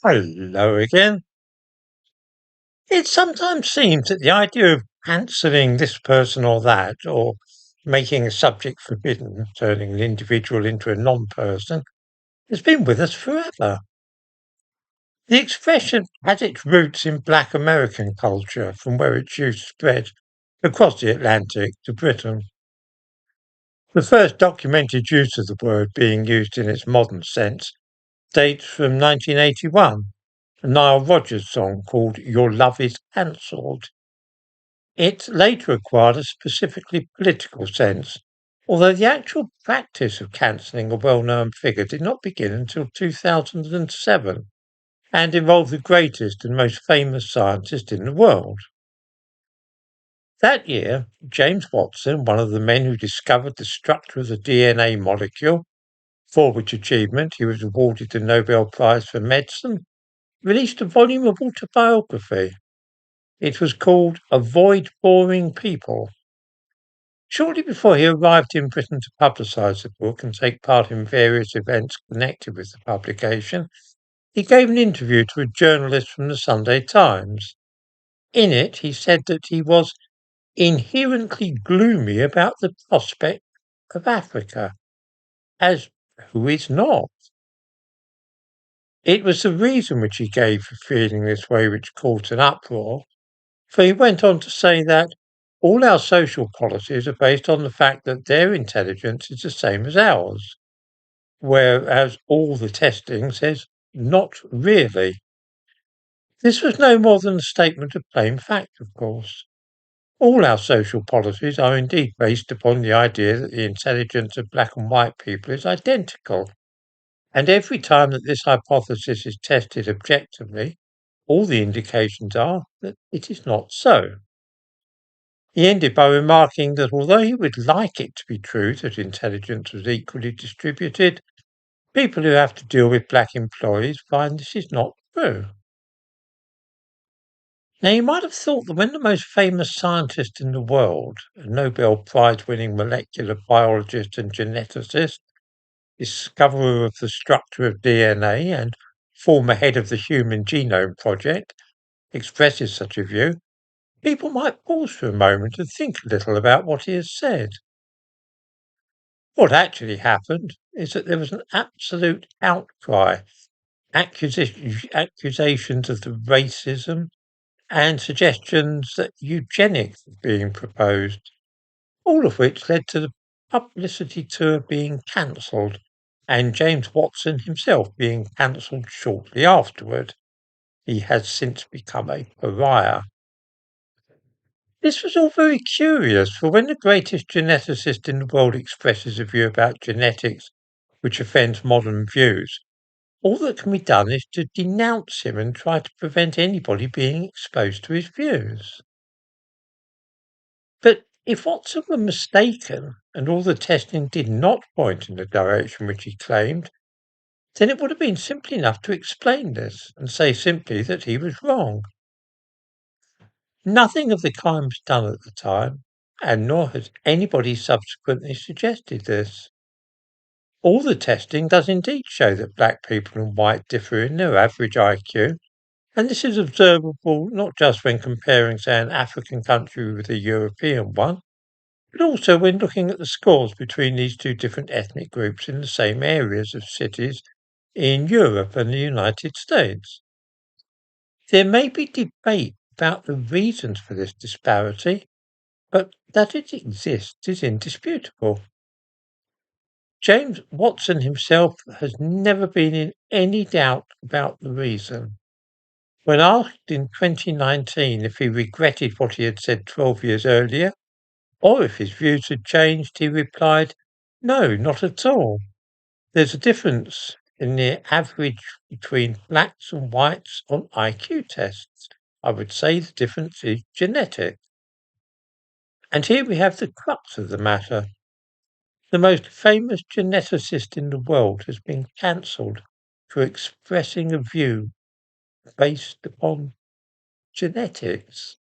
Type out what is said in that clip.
Hello again. It sometimes seems that the idea of cancelling this person or that, or making a subject forbidden, turning an individual into a non-person, has been with us forever. The expression has its roots in Black American culture, from where its use spread across the Atlantic to Britain. The first documented use of the word being used in its modern sense dates from 1981, a Nile Rodgers song called Your Love Is Cancelled. It later acquired a specifically political sense, although the actual practice of cancelling a well-known figure did not begin until 2007 and involved the greatest and most famous scientist in the world. That year, James Watson, one of the men who discovered the structure of the DNA molecule, for which achievement he was awarded the Nobel Prize for Medicine, released a volume of autobiography. It was called Avoid Boring People. Shortly before he arrived in Britain to publicise the book and take part in various events connected with the publication, he gave an interview to a journalist from the Sunday Times. In it, he said that he was inherently gloomy about the prospect of Africa, as who is not? It was the reason which he gave for feeling this way which caused an uproar, for he went on to say that all our social policies are based on the fact that their intelligence is the same as ours, whereas all the testing says not really. This was no more than a statement of plain fact, of course. All our social policies are indeed based upon the idea that the intelligence of black and white people is identical, and every time that this hypothesis is tested objectively, all the indications are that it is not so. He ended by remarking that although he would like it to be true that intelligence was equally distributed, people who have to deal with black employees find this is not true. Now, you might have thought that when the most famous scientist in the world, a Nobel Prize winning molecular biologist and geneticist, discoverer of the structure of DNA, and former head of the Human Genome Project, expresses such a view, people might pause for a moment and think a little about what he has said. What actually happened is that there was an absolute outcry, accusations of the racism, and suggestions that eugenics was being proposed, all of which led to the publicity tour being cancelled and James Watson himself being cancelled shortly afterward. He has since become a pariah. This was all very curious, for when the greatest geneticist in the world expresses a view about genetics which offends modern views, all that can be done is to denounce him and try to prevent anybody being exposed to his views. But if Watson were mistaken and all the testing did not point in the direction which he claimed, then it would have been simple enough to explain this and say simply that he was wrong. Nothing of the kind was done at the time, and nor has anybody subsequently suggested this. All the testing does indeed show that black people and white differ in their average IQ, and this is observable not just when comparing, say, an African country with a European one, but also when looking at the scores between these two different ethnic groups in the same areas of cities in Europe and the United States. There may be debate about the reasons for this disparity, but that it exists is indisputable. James Watson himself has never been in any doubt about the reason. When asked in 2019 if he regretted what he had said 12 years earlier, or if his views had changed, he replied, "No, not at all. There's a difference in the average between blacks and whites on IQ tests. I would say the difference is genetic." And here we have the crux of the matter. The most famous geneticist in the world has been cancelled for expressing a view based upon genetics.